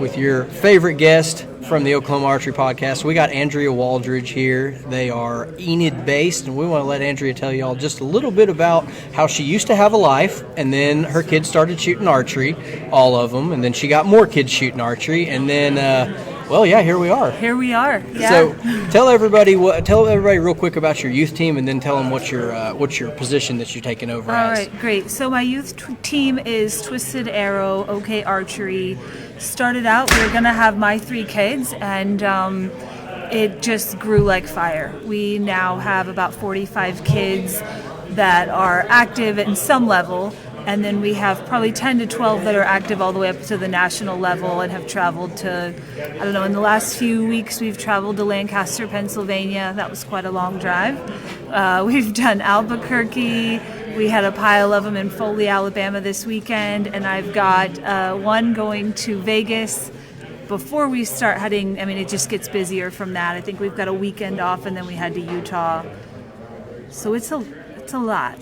With your favorite guest from the Oklahoma Archery Podcast. We got Andrea Waldridge here. They are Enid-based, and we want to let Andrea tell you all just a little bit about how she used to have a life, and then her kids started shooting archery, all of them, and then she got more kids shooting archery, and then, here we are. Here we are. Yeah. So tell everybody real quick about your youth team, and then tell them what's your position that you're taking over as. All right, great. So my youth team is Twisted Arrow, OK Archery. Started out, we were going to have my 3 kids, and it just grew like fire. We now have about 45 kids that are active in some level, and then we have probably 10 to 12 that are active all the way up to the national level and have traveled to, in the last few weeks we've traveled to Lancaster, Pennsylvania. That was quite a long drive. We've done Albuquerque. We had a pile of them in Foley, Alabama this weekend, and I've got one going to Vegas before we start heading. It just gets busier from that. I think we've got a weekend off, and then we head to Utah. So it's a lot.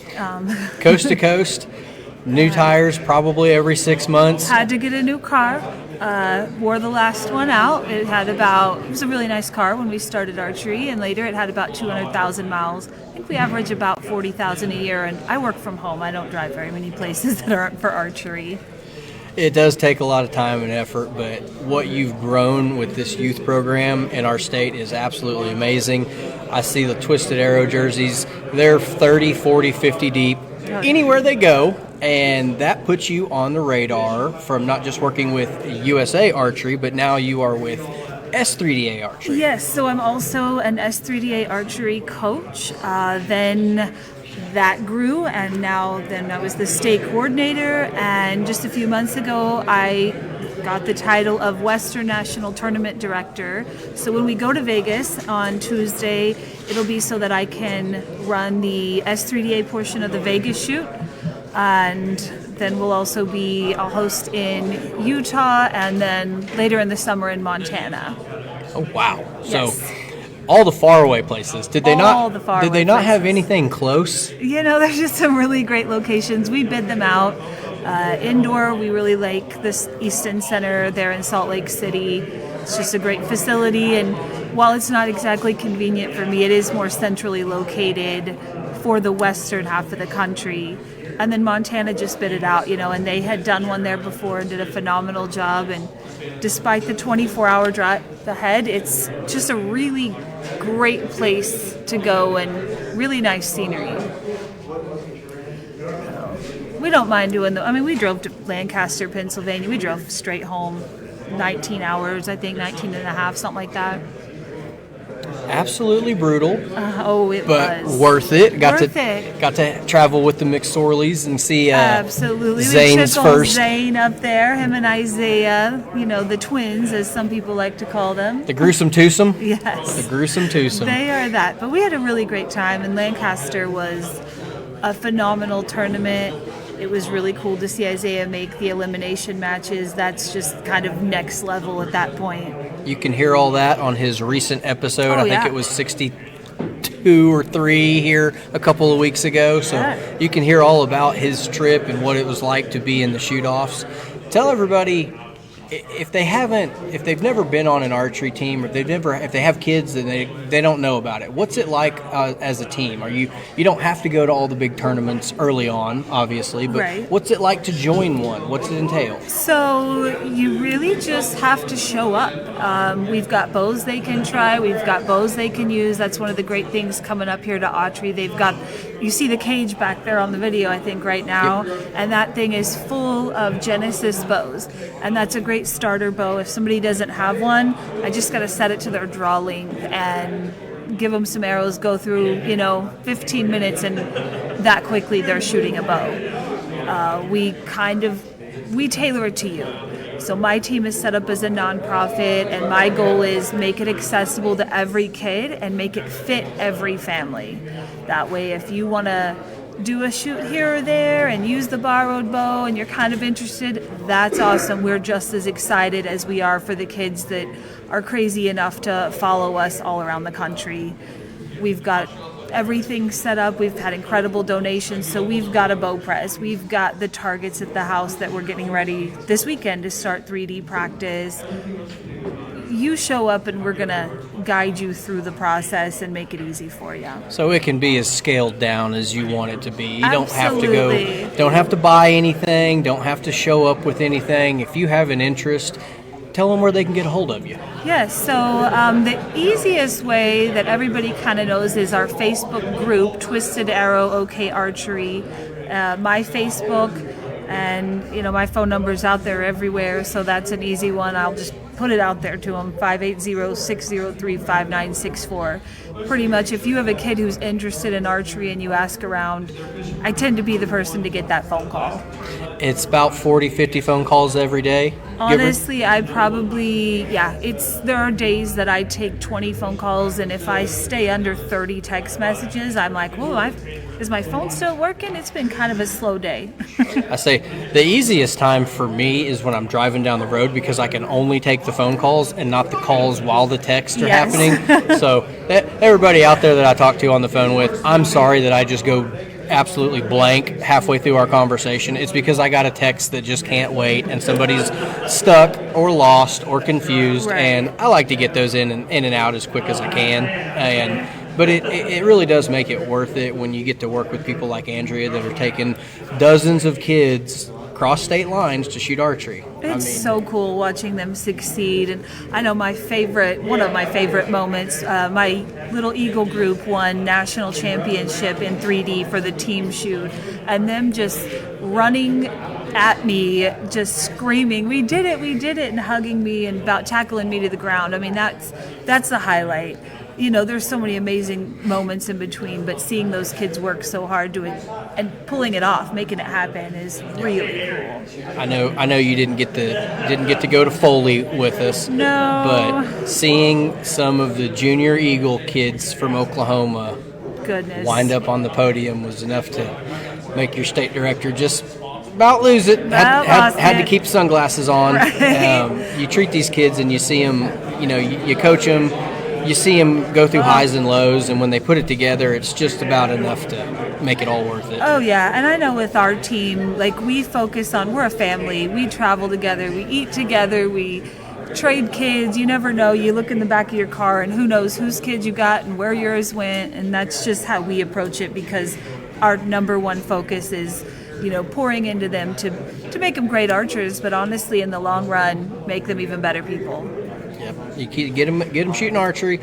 Coast to coast, new tires probably every 6 months. Had to get a new car. Wore the last one out. It was a really nice car when we started archery, and later it had about 200,000 miles. I think we average about 40,000 a year, and I work from home. I don't drive very many places that aren't for archery. It does take a lot of time and effort, but what you've grown with this youth program in our state is absolutely amazing. I see the Twisted Arrow jerseys. They're 30, 40, 50 deep anywhere they go. And that puts you on the radar from not just working with USA Archery, but now you are with S3DA Archery. Yes, so I'm also an S3DA Archery coach. Then that grew, and then I was the state coordinator. And just a few months ago, I got the title of Western National Tournament Director. So when we go to Vegas on Tuesday, it'll be so that I can run the S3DA portion of the Vegas shoot. And then I'll host in Utah, and then later in the summer in Montana. Oh wow! Yes. So all the faraway places. Did they not have anything close? There's just some really great locations. We bid them out. Indoor, we really like this Easton Center there in Salt Lake City. It's just a great facility, and while it's not exactly convenient for me, it is more centrally located for the western half of the country. And then Montana just bid it out, and they had done one there before and did a phenomenal job. And despite the 24-hour drive ahead, it's just a really great place to go and really nice scenery. We don't mind doing we drove to Lancaster, Pennsylvania. We drove straight home 19 hours, I think 19 and a half, something like that. Absolutely brutal. It but was worth it. Got worth to travel with the McSorleys and see absolutely. Zane's we first. Zane up there, him and Isaiah, the twins, as some people like to call them. The gruesome twosome. Yes, the gruesome twosome. They are that. But we had a really great time, and Lancaster was a phenomenal tournament. It was really cool to see Isaiah make the elimination matches. That's just kind of next level at that point. You can hear all that on his recent episode. I think it was 62 or 3 here a couple of weeks ago. So you can hear all about his trip and what it was like to be in the shoot-offs. Tell everybody, if they've never been on an archery team, or if they have kids and they don't know about it, what's it like as a team? You don't have to go to all the big tournaments early on, obviously, but right. What's it like to join one? What's it entail? So you really just have to show up. We've got bows they can try. We've got bows they can use. That's one of the great things coming up here to Autry. You see the cage back there on the video, I think, right now, yep. And that thing is full of Genesis bows, and that's a great starter bow. If somebody doesn't have one, I just got to set it to their draw length and give them some arrows, go through 15 minutes, and that quickly they're shooting a bow. We tailor it to you. So my team is set up as a nonprofit, and my goal is make it accessible to every kid and make it fit every family. That way, if you want to do a shoot here or there and use the borrowed bow and you're kind of interested, that's awesome. We're just as excited as we are for the kids that are crazy enough to follow us all around the country. We've got everything set up. We've had incredible donations. So we've got a bow press. We've got the targets at the house that we're getting ready this weekend to start 3D practice. You show up and we're going to guide you through the process and make it easy for you. So it can be as scaled down as you want it to be. You Absolutely. don't have to buy anything, don't have to show up with anything. If you have an interest, tell them where they can get a hold of you. Yes, so the easiest way that everybody kind of knows is our Facebook group, Twisted Arrow OK Archery, my Facebook, and my phone number's out there everywhere, so that's an easy one. I'll just put it out there to them, 580-603-5964. Pretty much, if you have a kid who's interested in archery and you ask around, I tend to be the person to get that phone call. It's about 40, 50 phone calls every day? Honestly, I probably, there are days that I take 20 phone calls, and if I stay under 30 text messages, I'm like, whoa, is my phone still working? It's been kind of a slow day. I say the easiest time for me is when I'm driving down the road, because I can only take the phone calls and not the calls while the texts are happening. So everybody out there that I talk to on the phone with, I'm sorry that I just go absolutely blank halfway through our conversation. It's because I got a text that just can't wait, and somebody's stuck or lost or confused, right. And I like to get those in and out as quick as I can. But it really does make it worth it when you get to work with people like Andrea that are taking dozens of kids across state lines to shoot archery. It's so cool watching them succeed. And I know one of my favorite moments, my little Eagle group won national championship in 3D for the team shoot, and them just running at me, just screaming, we did it, and hugging me and about tackling me to the ground. I mean, that's the highlight. There's so many amazing moments in between, but seeing those kids work so hard and pulling it off, making it happen, is really cool. I know you didn't get to go to Foley with us. No. But seeing some of the junior Eagle kids from Oklahoma wind up on the podium was enough to make your state director just about lose it. Had to keep sunglasses on. Right. You treat these kids and you see them, you coach them. You see them go through highs and lows, and when they put it together, it's just about enough to make it all worth it. Oh, yeah, and I know with our team, we focus on, we're a family. We travel together, we eat together, we trade kids. You never know. You look in the back of your car, and who knows whose kid you got and where yours went, and that's just how we approach it, because our number one focus is pouring into them to make them great archers, but honestly, in the long run, make them even better people. Yep. You get them shooting archery.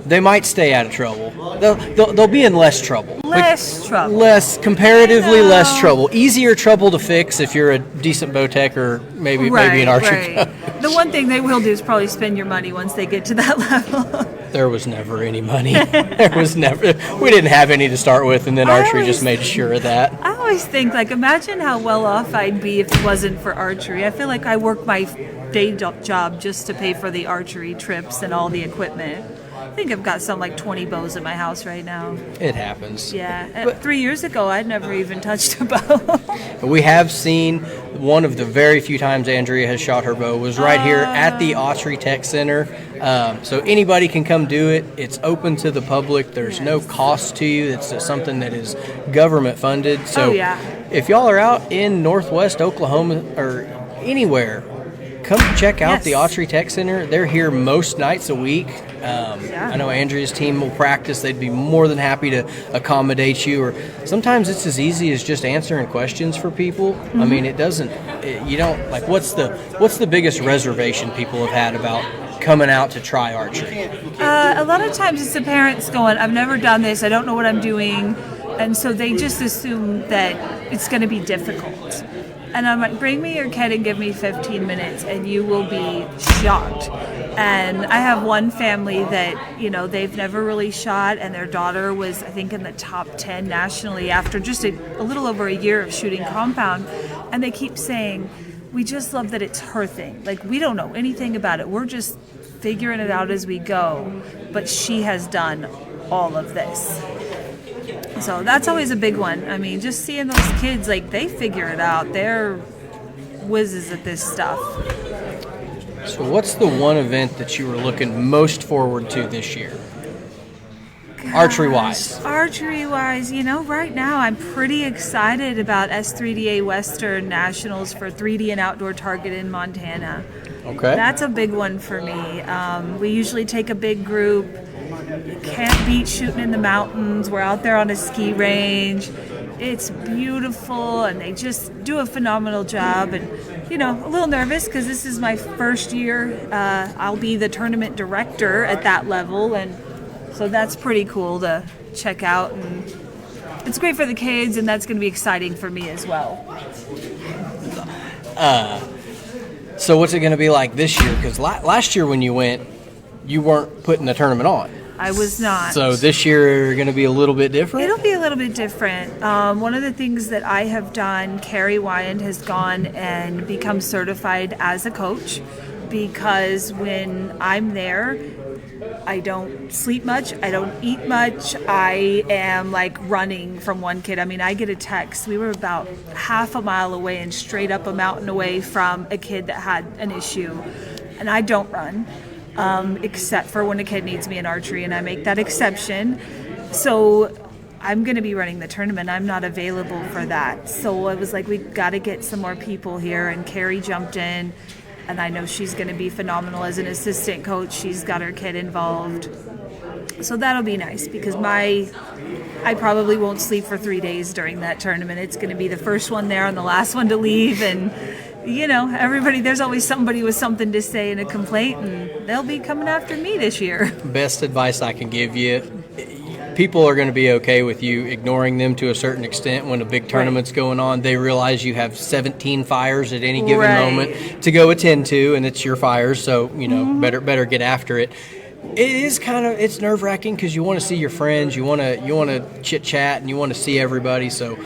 They might stay out of trouble. They'll be in less trouble. Comparatively less trouble. Easier trouble to fix if you're a decent bow tech or maybe an archer. Right. The one thing they will do is probably spend your money once they get to that level. There was never any money. We didn't have any to start with, and then archery just made sure of that. I always think, imagine how well off I'd be if it wasn't for archery. I feel like I work my day job just to pay for the archery trips and all the equipment. I think I've got 20 bows at my house right now. It happens. Yeah. 3 years ago, I'd never even touched a bow. We have seen one of the very few times Andrea has shot her bow was right here at the Autry Tech Center. So anybody can come do it. It's open to the public. There's no cost to you. It's something that is government funded. So if y'all are out in Northwest Oklahoma or anywhere, come check out the Autry Tech Center. They're here most nights a week. I know Andrea's team will practice. They'd be more than happy to accommodate you. Or sometimes it's as easy as just answering questions for people. Mm-hmm. I mean, you don't what's the biggest reservation people have had about coming out to try archery? A lot of times it's the parents going, I've never done this. I don't know what I'm doing. And so they just assume that it's going to be difficult. And I'm like, bring me your kid and give me 15 minutes and you will be shocked. And I have one family that, they've never really shot, and their daughter was, I think, in the top 10 nationally after just a little over a year of shooting compound. And they keep saying, we just love that it's her thing. We don't know anything about it. We're just figuring it out as we go. But she has done all of this. So that's always a big one. I mean, just seeing those kids, they figure it out. They're whizzes at this stuff. So what's the one event that you were looking most forward to this year? Archery-wise. Archery-wise, right now I'm pretty excited about S3DA Western Nationals for 3D and outdoor target in Montana. Okay. That's a big one for me. We usually take a big group. You can't beat shooting in the mountains. We're out there on a ski range. It's beautiful, and they just do a phenomenal job. And, a little nervous because this is my first year. I'll be the tournament director at that level, and so that's pretty cool to check out. And it's great for the kids, and that's going to be exciting for me as well. So what's it going to be like this year? Because last year when you went, you weren't putting the tournament on. I was not. So this year going to be a little bit different? It'll be a little bit different. One of the things that I have done, Carrie Wyand has gone and become certified as a coach, because when I'm there, I don't sleep much. I don't eat much. I am like running from one kid. I mean, I get a text. We were about half a mile away and straight up a mountain away from a kid that had an issue. And I don't run, except for when a kid needs me in archery, and I make that exception. So I'm going to be running the tournament. I'm not available for that. So I was like, we got to get some more people here. And Carrie jumped in. And I know she's going to be phenomenal as an assistant coach. She's got her kid involved. So that'll be nice, because I probably won't sleep for 3 days during that tournament. It's going to be the first one there and the last one to leave. And, everybody, there's always somebody with something to say and a complaint, and they'll be coming after me this year. Best advice I can give you. People are going to be okay with you ignoring them to a certain extent when a big tournament's going on. They realize you have 17 fires at any given moment to go attend to, and it's your fires, so better get after it. It is it's nerve-wracking because you want to see your friends, you want to chit-chat, and you want to see everybody. So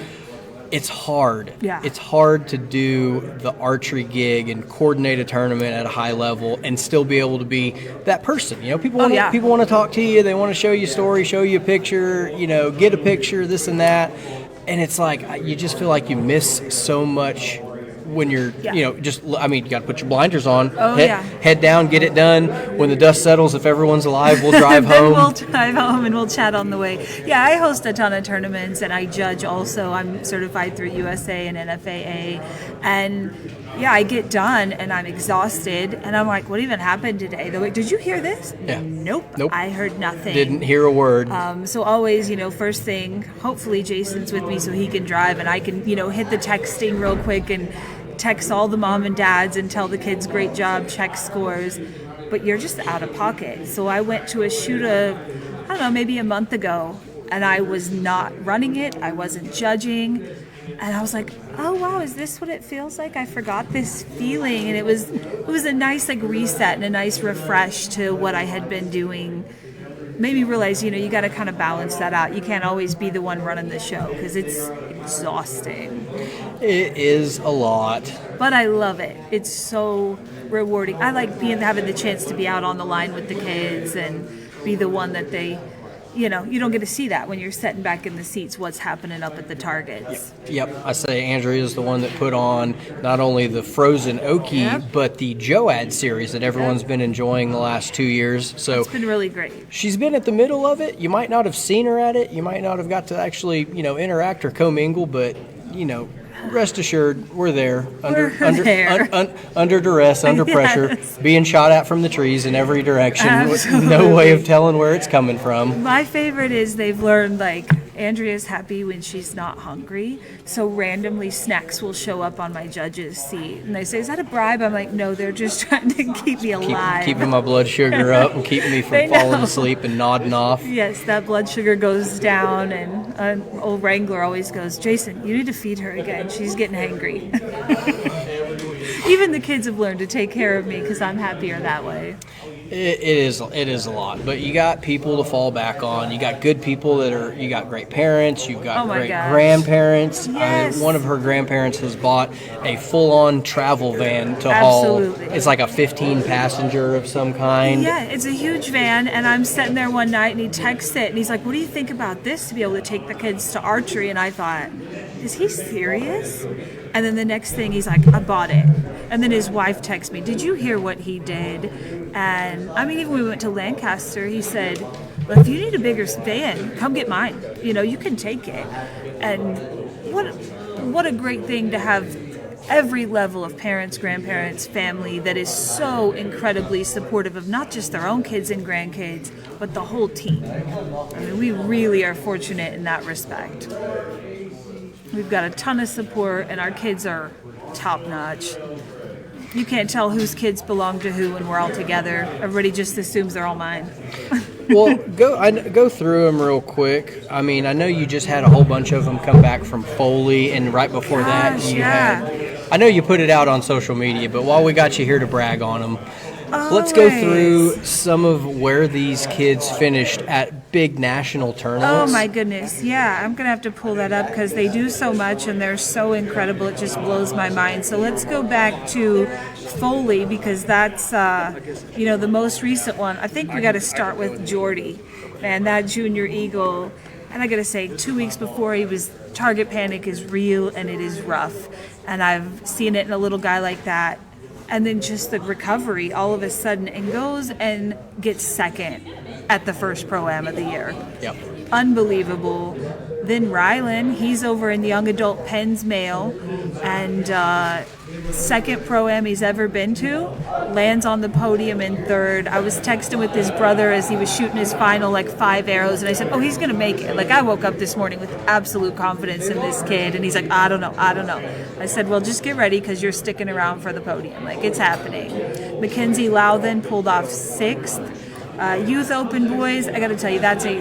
it's hard. Yeah. It's hard to do the archery gig and coordinate a tournament at a high level and still be able to be that person. People want to talk to you. They want to show you a story, show you a picture, get a picture, this and that. And it's like you just feel like you miss so much when you're, you got to put your blinders on, head down, get it done. When the dust settles, if everyone's alive, we'll drive home. We'll drive home and we'll chat on the way. Yeah, I host a ton of tournaments, and I judge also. I'm certified through USA and NFAA. And, I get done, and I'm exhausted. And I'm like, what even happened today? They're like, did you hear this? Yeah. Nope. I heard nothing. Didn't hear a word. So always, first thing, hopefully Jason's with me so he can drive, and I can, hit the texting real quick and text all the mom and dads and tell the kids great job, check scores, but you're just out of pocket. So I went to a shoot maybe a month ago, and I was not running it. I wasn't judging, and I was like, oh wow, is this what it feels like? I forgot this feeling. And it was a nice reset and a nice refresh to what I had been doing. Made me realize, you got to kind of balance that out. You can't always be the one running the show because it's exhausting. It is a lot. But I love it. It's so rewarding. I like having the chance to be out on the line with the kids and be the one that they, you don't get to see that when you're sitting back in the seats, what's happening up at the targets. Yep. I say Andrea is the one that put on not only the Frozen Okie, but the Joad series that everyone's been enjoying the last 2 years. So it's been really great. She's been at the middle of it. You might not have seen her at it. You might not have got to actually, interact or commingle, but, rest assured, we're there under duress, under pressure, being shot at from the trees in every direction. Absolutely. With no way of telling where it's coming from. My favorite is they've learned Andrea's happy when she's not hungry, so randomly snacks will show up on my judge's seat, and they say, "Is that a bribe?" I'm like, "No, they're just trying to keep me alive, keeping my blood sugar up and keeping me from falling asleep and nodding off." Yes, that blood sugar goes down, and old Wrangler always goes, "Jason, you need to feed her again. She's getting hangry." Even the kids have learned to take care of me because I'm happier that way. It is a lot, but you got people to fall back on. You got good people you got great parents, you've got great grandparents. Yes. One of her grandparents has bought a full-on travel van to haul. It's like a 15-passenger of some kind. Yeah, it's a huge van, and I'm sitting there one night, and he texts it, and he's like, "What do you think about this to be able to take the kids to archery?" And I thought, is he serious? And then the next thing, he's like, "I bought it." And then his wife texted me, did you hear what he did? And I mean, even when we went to Lancaster, he said, well, if you need a bigger van, come get mine. You can take it. And what a great thing to have every level of parents, grandparents, family that is so incredibly supportive of not just their own kids and grandkids, but the whole team. I mean, we really are fortunate in that respect. We've got a ton of support, and our kids are top-notch. You can't tell whose kids belong to who when we're all together. Everybody just assumes they're all mine. Well, go through them real quick. I mean, I know you just had a whole bunch of them come back from Foley, and right before that, you had. I know you put it out on social media, but while we got you here to brag on them, let's go through some of where these kids finished at big national tournaments. Oh my goodness, yeah, I'm gonna have to pull that up because they do so much and they're so incredible. It just blows my mind. So let's go back to Foley because that's the most recent one. I think we got to start with Jordy, and that junior eagle. And I gotta say, 2 weeks before target panic is real and it is rough, and I've seen it in a little guy like that. And then just the recovery all of a sudden, and goes and gets second at the first Pro-Am of the year. Yep. Unbelievable. Then Rylan, he's over in young adult Penn's male, and second Pro-Am he's ever been to, lands on the podium in third. I was texting with his brother as he was shooting his final 5 arrows, and I said, oh, he's going to make it. I woke up this morning with absolute confidence in this kid, and he's like, I don't know. I said, well, just get ready because you're sticking around for the podium. It's happening. Mackenzie Lau then pulled off 6th. Youth Open boys, I got to tell you, that's a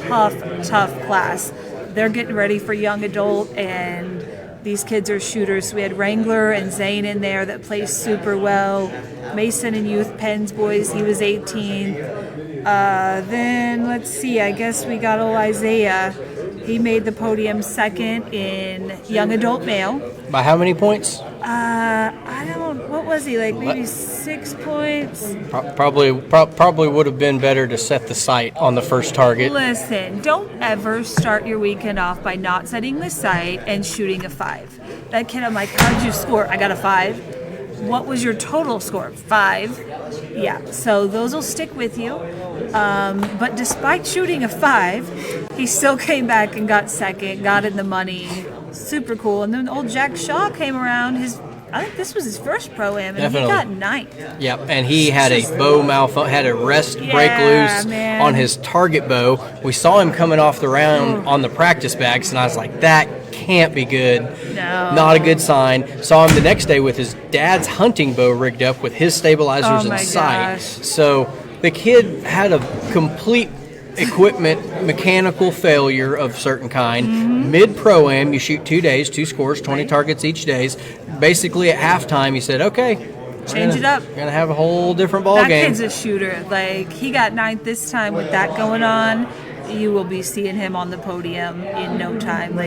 tough class. They're getting ready for young adult, and these kids are shooters. So we had Wrangler and Zane in there that placed super well. Mason and Youth Penn's boys, he was 18th. Then, let's see, I guess we got old Isaiah. He made the podium second in young adult male. By how many points? What was he, maybe 6 points? Probably would have been better to set the sight on the first target. Listen, don't ever start your weekend off by not setting the sight and shooting a 5. That kid, I'm like, how'd you score? I got a 5. What was your total score? 5. Yeah, so those will stick with you. But despite shooting a 5, he still came back and got second, got in the money. Super cool. And then old Jack Shaw came around. I think this was his first Pro-Am, and Definitely. He got 9th. Yep, and he had a bow had a rest break loose on his target bow. We saw him coming off the round on the practice bags, and I was like, that can't be good. No. Not a good sign. Saw him the next day with his dad's hunting bow rigged up with his stabilizers in sight. Gosh. So the kid had a complete equipment mechanical failure of certain kind. Mid-Pro-Am, you shoot 2 days, 2 scores, 20 targets each day. Basically at halftime, he said, okay, change it up. We're going to have a whole different ball game. That kid's a shooter. He got 9th this time with that going on. You will be seeing him on the podium in no time.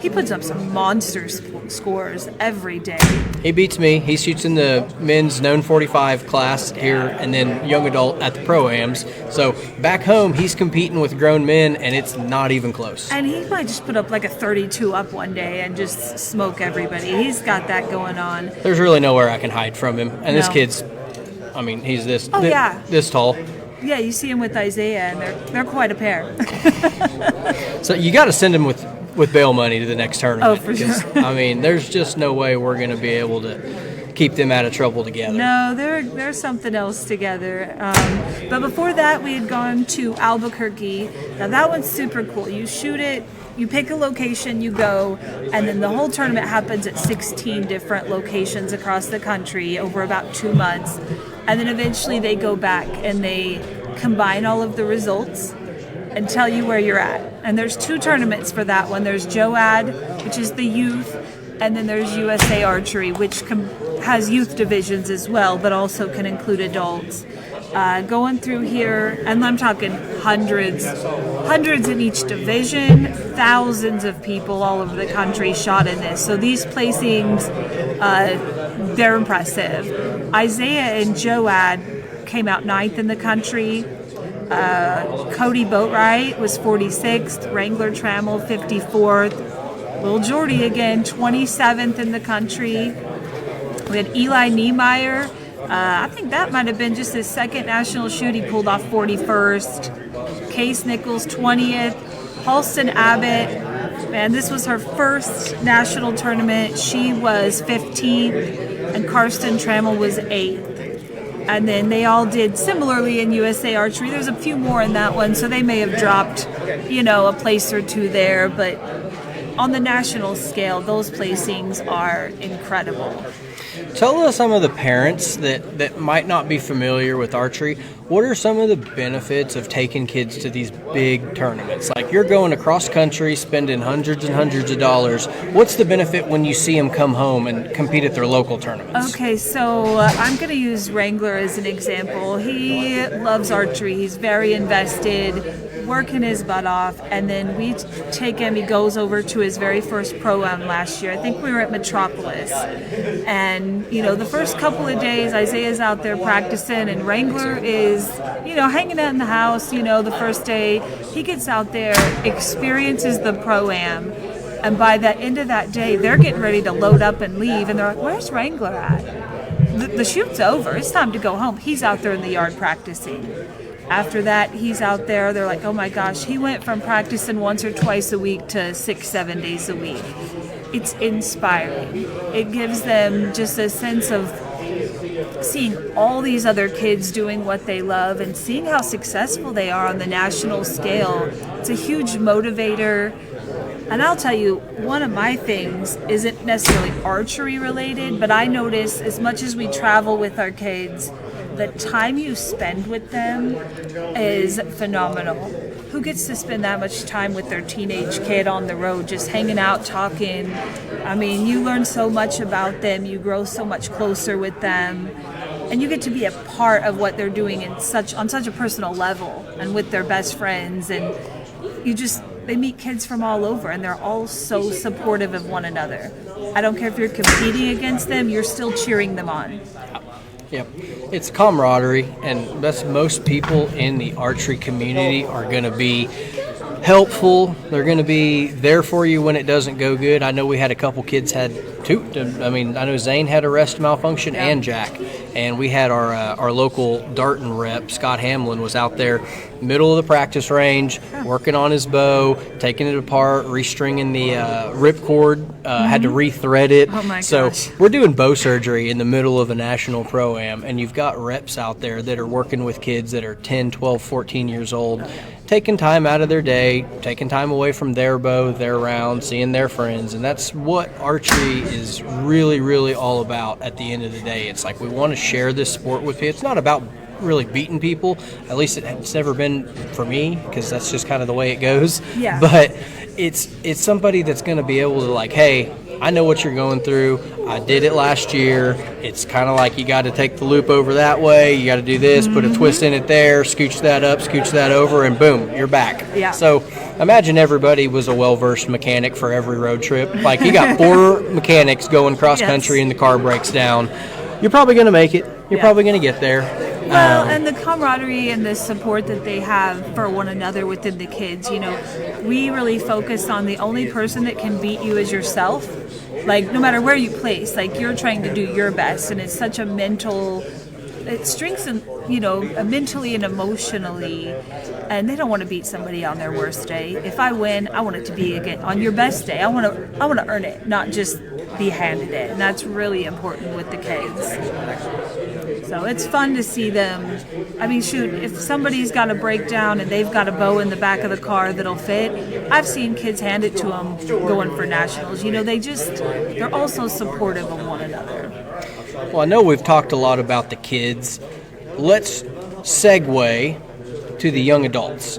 He puts up some monster scores every day. He beats me. He shoots in the men's known 45 class here, and then young adult at the Pro-Ams. So back home, he's competing with grown men, and it's not even close. And he might just put up a 32 up one day and just smoke everybody. He's got that going on. There's really nowhere I can hide from him. And this kid's, he's this tall. Yeah, you see him with Isaiah, and they're quite a pair. So you got to send him with bail money to the next tournament. Oh, for sure. There's just no way we're going to be able to keep them out of trouble together. No, they're something else together. But before that, we had gone to Albuquerque. Now, that one's super cool. You shoot it, you pick a location, you go, and then the whole tournament happens at 16 different locations across the country over about 2 months. And then eventually they go back and they combine all of the results and tell you where you're at. And there's 2 tournaments for that one. There's JOAD, which is the youth, and then there's USA Archery, which has youth divisions as well, but also can include adults. Going through here, and I'm talking hundreds in each division, thousands of people all over the country shot in this. So these placings, they're impressive. Isaiah and JOAD came out 9th in the country. Cody Boatwright was 46th. Wrangler Trammell 54th. Little Jordy again, 27th in the country. We had Eli Niemeyer. I think that might have been just his second national shoot. He pulled off 41st. Case Nichols, 20th. Halston Abbott. Man, this was her first national tournament. She was 15th, and Karsten Trammell was 8th. And then they all did similarly in USA Archery. There's a few more in that one, so they may have dropped, a place or two there. But on the national scale, those placings are incredible. Tell us some of the parents that might not be familiar with archery. What are some of the benefits of taking kids to these big tournaments? Like, you're going across country, spending hundreds and hundreds of dollars. What's the benefit when you see them come home and compete at their local tournaments? Okay, so I'm going to use Wrangler as an example. He loves archery. He's very invested, working his butt off, and then we take him. He goes over to his very first pro-am last year. I think we were at Metropolis, and the first couple of days Isaiah's out there practicing, and Wrangler is hanging out in the house. The first day he gets out there, experiences the pro-am, and by the end of that day they're getting ready to load up and leave, and they're like, where's Wrangler at? The shoot's over, it's time to go home. He's out there in the yard practicing. After that, he's out there. They're like, oh my gosh, he went from practicing once or twice a week to 6-7 days a week. It's inspiring. It gives them just a sense of seeing all these other kids doing what they love and seeing how successful they are on the national scale. It's a huge motivator. And I'll tell you, one of my things isn't necessarily archery related, but I notice as much as we travel with our kids, the time you spend with them is phenomenal. Who gets to spend that much time with their teenage kid on the road, just hanging out, talking? I mean, you learn so much about them, you grow so much closer with them, and you get to be a part of what they're doing on such a personal level and with their best friends. And they meet kids from all over, and they're all so supportive of one another. I don't care if you're competing against them, you're still cheering them on. Yep. It's camaraderie, and that's most people in the archery community are going to be helpful. They're going to be there for you when it doesn't go good. I know we had a couple kids had I know Zane had a rest malfunction, and Jack. And we had our local Darton rep, Scott Hamlin, was out there middle of the practice range, working on his bow, taking it apart, restringing the ripcord, had to rethread it. Oh my so gosh. We're doing bow surgery in the middle of a national pro-am, and you've got reps out there that are working with kids that are 10, 12, 14 years old, taking time out of their day, taking time away from their bow, their round, seeing their friends. And that's what archery is really, really all about at the end of the day. It's like we want to share this sport with people. It's not about really beating people. At least it's never been for me, because that's just kind of the way it goes. Yeah. But it's somebody that's going to be able to, like, hey, I know what you're going through. I did it last year. It's kind of like you got to take the loop over that way. You got to do this, put a twist in it there, scooch that up, scooch that over, and boom, you're back. Yeah. So imagine everybody was a well-versed mechanic for every road trip. Like, you got 4 mechanics going cross-country and the car breaks down. You're probably going to make it. You're probably going to get there. Well, and the camaraderie and the support that they have for one another within the kids, we really focus on the only person that can beat you is yourself. Like, no matter where you place, like, you're trying to do your best, and it's such a mental, it strengthens, mentally and emotionally, and they don't want to beat somebody on their worst day. If I win, I want it to be again on your best day. I want to earn it, not just be handed it, and that's really important with the kids. So it's fun to see them. I mean, shoot, if somebody's got a breakdown and they've got a bow in the back of the car that'll fit, I've seen kids hand it to them going for nationals. They're also supportive of one another. Well, I know we've talked a lot about the kids. Let's segue to the young adults.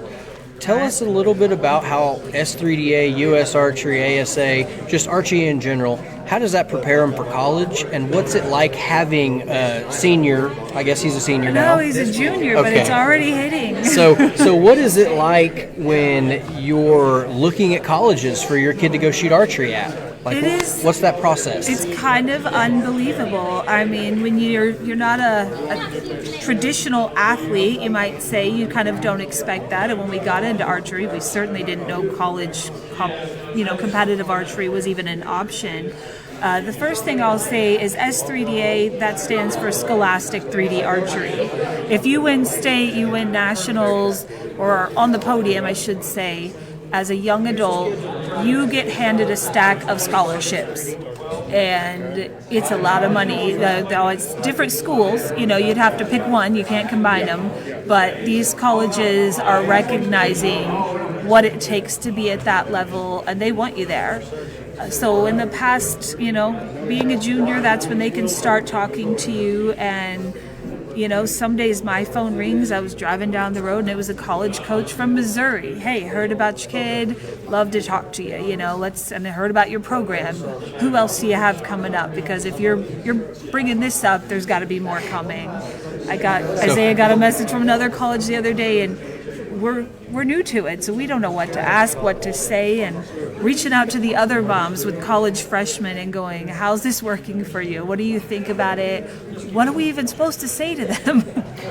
Tell us a little bit about how S3DA, US Archery, ASA, just archery in general, how does that prepare him for college, and what's it like having a senior? I guess he's a senior now. No, he's a junior, but it's already hitting. So what is it like when you're looking at colleges for your kid to go shoot archery at? Like, what's that process? It's kind of unbelievable. I mean, when you're not a traditional athlete, you might say, you kind of don't expect that. And when we got into archery, we certainly didn't know college, competitive archery was even an option. The first thing I'll say is S3DA, that stands for Scholastic 3D Archery. If you win state, you win nationals, or on the podium, I should say, as a young adult, you get handed a stack of scholarships. And it's a lot of money. Though it's different schools, you'd have to pick one. You can't combine them. But these colleges are recognizing what it takes to be at that level, and they want you there. So in the past, being a junior, that's when they can start talking to you. And some days my phone rings. I was driving down the road and it was a college coach from Missouri. Hey, heard about your kid. Love to talk to you. And I heard about your program. Who else do you have coming up? Because if you're bringing this up, there's got to be more coming. Isaiah got a message from another college the other day, and we're new to it, so we don't know what to ask, what to say, and reaching out to the other moms with college freshmen and going, how's this working for you? What do you think about it? What are we even supposed to say to them?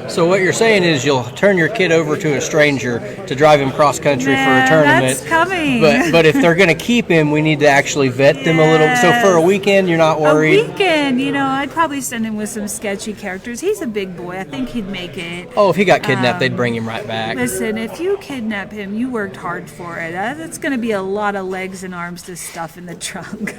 So what you're saying is you'll turn your kid over to a stranger to drive him cross country for a tournament. That's coming. But if they're going to keep him, we need to actually vet them a little. So for a weekend, you're not worried? A weekend, I'd probably send him with some sketchy characters. He's a big boy. I think he'd make it. Oh, if he got kidnapped, they'd bring him right back. Listen, if you kidnap him, you worked hard for it. That's going to be a lot of legs and arms to stuff in the trunk.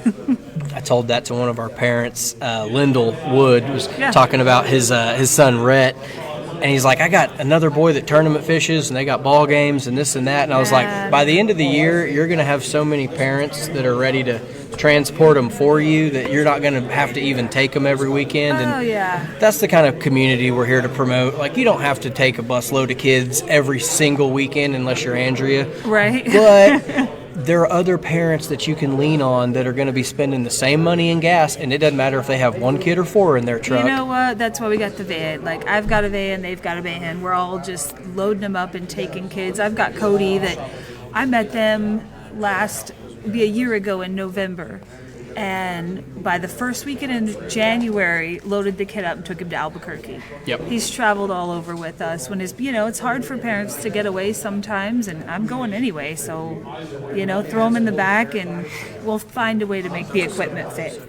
I told that to one of our parents. Lyndall Wood was talking about his son Rhett, and he's like, I got another boy that tournament fishes, and they got ball games and this and that. And I was like, by the end of the year, you're going to have so many parents that are ready to transport them for you that you're not going to have to even take them every weekend. And that's the kind of community we're here to promote. Like, you don't have to take a busload of kids every single weekend unless you're Andrea. Right. But there are other parents that you can lean on that are going to be spending the same money in gas, and it doesn't matter if they have one kid or four in their truck. You know what? That's why we got the van. Like, I've got a van, they've got a van. We're all just loading them up and taking kids. I've got Cody that I met them a year ago in November, and by the first weekend in January, loaded the kid up and took him to Albuquerque. Yep. He's traveled all over with us. When it's hard for parents to get away sometimes, and I'm going anyway, so throw him in the back and we'll find a way to make the equipment fit.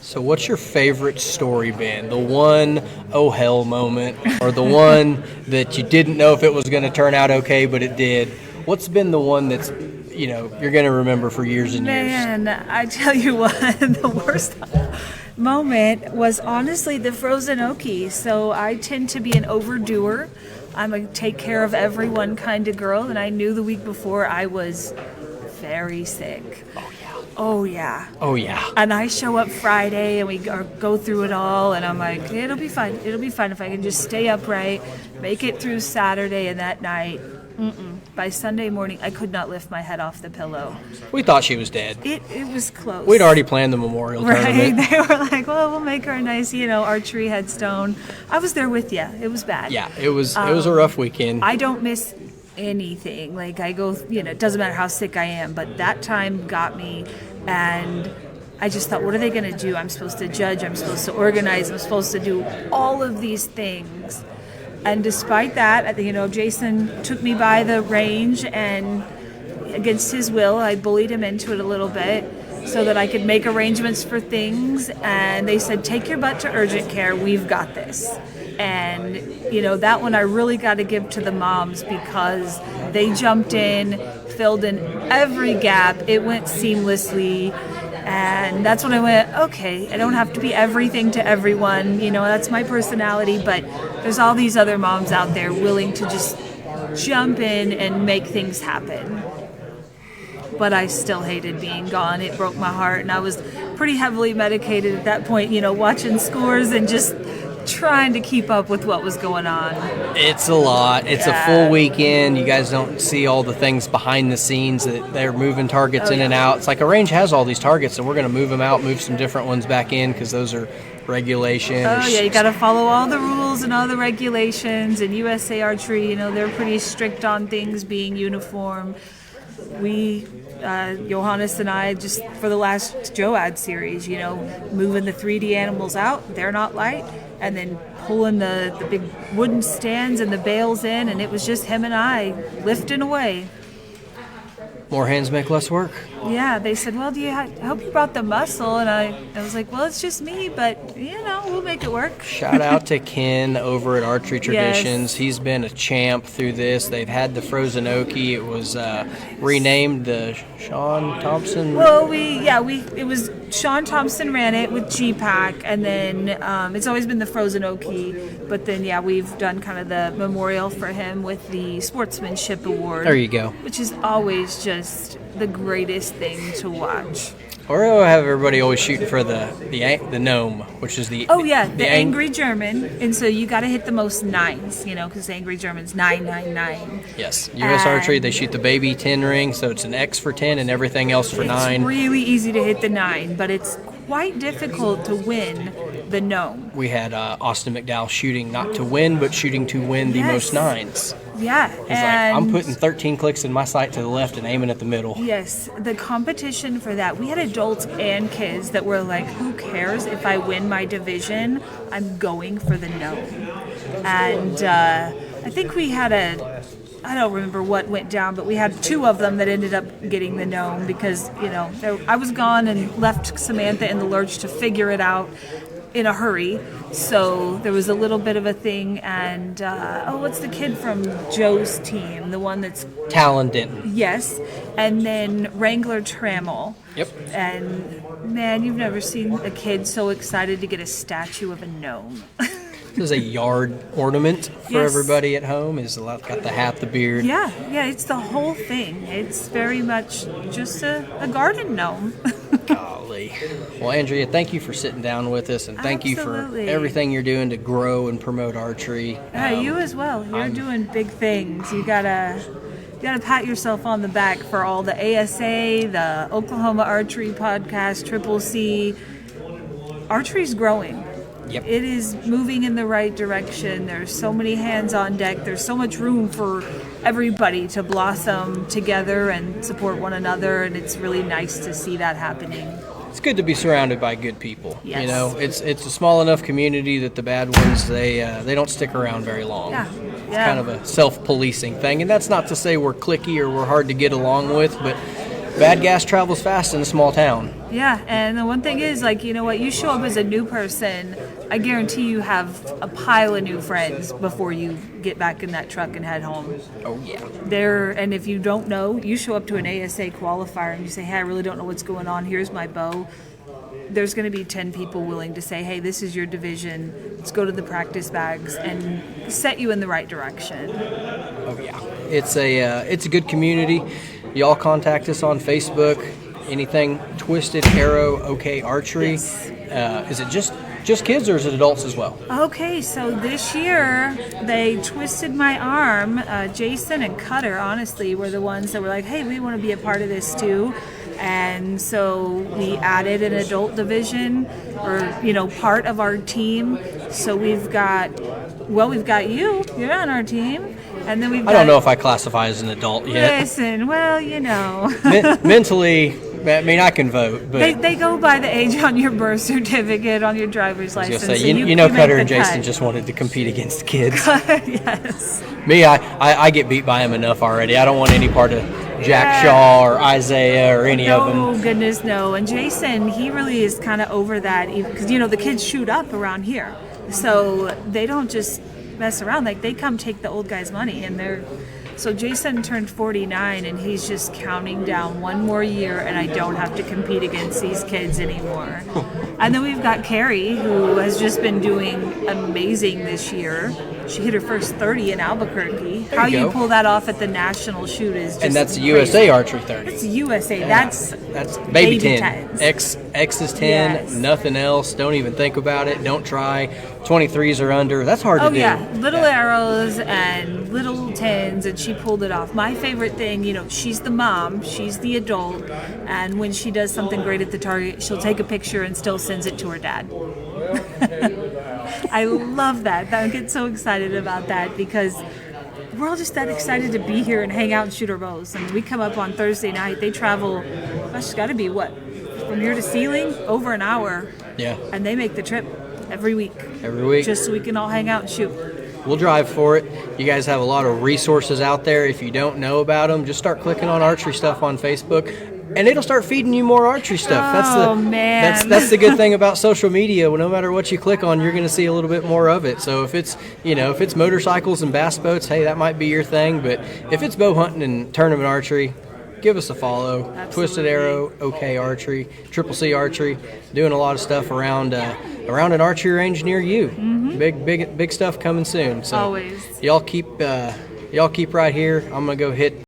So what's your favorite story been? The one oh hell moment, or the one that you didn't know if it was going to turn out okay but it did? What's been the one that's you're going to remember for years and years? Man, I tell you what, the worst moment was honestly the frozen okie. So I tend to be an overdoer. I'm a take care of everyone kind of girl, and I knew the week before I was very sick. Oh yeah. And I show up Friday and we go through it all, and I'm like, it'll be fine. It'll be fine if I can just stay upright, make it through Saturday, and that night, by Sunday morning, I could not lift my head off the pillow. We thought she was dead. It was close. We'd already planned the memorial tournament. They were like, well, we'll make her a nice, archery headstone. I was there with you. It was bad. Yeah, it was a rough weekend. I don't miss anything. Like, I go, it doesn't matter how sick I am, but that time got me, and I just thought, what are they going to do? I'm supposed to judge, I'm supposed to organize, I'm supposed to do all of these things. And despite that, Jason took me by the range, and against his will, I bullied him into it a little bit so that I could make arrangements for things. And they said, take your butt to urgent care. We've got this. And, that one I really got to give to the moms, because they jumped in, filled in every gap. It went seamlessly. And that's when I went, okay, I don't have to be everything to everyone. That's my personality. But there's all these other moms out there willing to just jump in and make things happen. But I still hated being gone. It broke my heart. And I was pretty heavily medicated at that point, watching scores and just trying to keep up with what was going on. It's a lot. It's a full weekend. You guys don't see all the things behind the scenes that they're moving targets in and out. It's like a range has all these targets, and we're going to move them out, move some different ones back in, because those are regulations. Oh yeah, you got to follow all the rules and all the regulations. And USA Archery, they're pretty strict on things being uniform. We, Johannes and I, just for the last JOAD series, moving the 3D animals out, they're not light, and then pulling the big wooden stands and the bales in, and it was just him and I lifting away. More hands make less work. Yeah, they said, well, I hope you brought the muscle. And I was like, well, it's just me, but, we'll make it work. Shout out to Ken over at Archery Traditions. Yes. He's been a champ through this. They've had the Frozen Okie. It was renamed the Sean Thompson. Well, it was Sean Thompson ran it with G-Pack, and then it's always been the Frozen Okie. But then, we've done kind of the memorial for him with the Sportsmanship Award. There you go. Which is always just the greatest thing to watch. Or we'll have everybody always shooting for the gnome, which is the angry German, and so you got to hit the most nines, because Angry German's 999. Yes, U.S. Archery, they shoot the baby 10 ring, so it's an X for 10 and everything else for 9. It's really easy to hit the 9, but it's quite difficult to win the gnome. We had Austin McDowell shooting not to win, but shooting to win the most 9s. Yeah. He's like, I'm putting 13 clicks in my sight to the left and aiming at the middle. Yes, the competition for that. We had adults and kids that were like, who cares if I win my division? I'm going for the gnome. And I think we had I don't remember what went down, but we had 2 of them that ended up getting the gnome because, I was gone and left Samantha in the lurch to figure it out in a hurry. So there was a little bit of a thing, and what's the kid from Joe's team? The one that's Talon Denton. Yes, and then Wrangler Trammell. Yep. And man, you've never seen a kid so excited to get a statue of a gnome. This is a yard ornament for everybody at home. It's got the hat, the beard. Yeah, it's the whole thing. It's very much just a garden gnome. Golly. Well, Andrea, thank you for sitting down with us, and thank you for everything you're doing to grow and promote archery. You as well. You're doing big things. You gotta pat yourself on the back for all the ASA, the Oklahoma Archery Podcast, Triple-C. Archery's growing. Yep. It is moving in the right direction. There's so many hands on deck. There's so much room for everybody to blossom together and support one another, and it's really nice to see that happening. It's good to be surrounded by good people. Yes. It's a small enough community that the bad ones they don't stick around very long. Yeah. It's kind of a self-policing thing, and that's not to say we're cliquey or we're hard to get along with, but bad gas travels fast in a small town. Yeah, and the one thing is, you show up as a new person, I guarantee you have a pile of new friends before you get back in that truck and head home. Oh, yeah. And if you don't know, you show up to an ASA qualifier and you say, hey, I really don't know what's going on, here's my bow. There's going to be 10 people willing to say, hey, this is your division, let's go to the practice bags and set you in the right direction. Oh, yeah. It's a good community. Y'all contact us on Facebook. Anything Twisted Arrow OK Archery. Yes. Is it just kids or is it adults as well? Okay, so this year they twisted my arm. Jason and Cutter, honestly, were the ones that were like, hey, we want to be a part of this too. And so we added an adult division or, part of our team. So we've got you. You're on our team. And then we've got, I don't know if I classify as an adult yet. Listen, well, Mentally, I can vote, but they go by the age on your birth certificate, on your driver's license. Say, so you Cutter and Jason just wanted to compete against kids. Yes. Me, I get beat by him enough already. I don't want any part of Jack Shaw or Isaiah or any of them. Oh, goodness, no. And Jason, he really is kind of over that because, the kids shoot up around here. So they don't just mess around. They come take the old guy's money, and so Jason turned 49 and he's just counting down one more year and I don't have to compete against these kids anymore. And then we've got Carrie, who has just been doing amazing this year. She hit her first 30 in Albuquerque. How you pull that off at the national shoot is just and that's crazy. USA Archery 30. It's USA. Yeah. That's baby 10. 10s. X is 10. Yes. Nothing else. Don't even think about it. Don't try. 23s or under. That's hard to do. Oh yeah, little arrows and little 10s, and she pulled it off. My favorite thing, she's the mom, she's the adult, and when she does something great at the target, she'll take a picture and still sends it to her dad. I love that. I get so excited about that because we're all just that excited to be here and hang out and shoot our bows. And we come up on Thursday night. They travel, it's got to be from here to Ceiling, over an hour. Yeah. And they make the trip every week. Every week. Just so we can all hang out and shoot. we'll drive for it. You guys have a lot of resources out there. If you don't know about them, just start clicking on archery stuff on Facebook, and it'll start feeding you more archery stuff. Man. That's the good thing about social media. Well, no matter what you click on, you're going to see a little bit more of it. So if it's motorcycles and bass boats, hey, that might be your thing. But if it's bow hunting and tournament archery, give us a follow. Absolutely. Twisted Arrow, OK Archery, Triple-C Archery, doing a lot of stuff around an archery range near you. Big stuff coming soon. So always. y'all keep right here. I'm gonna go hit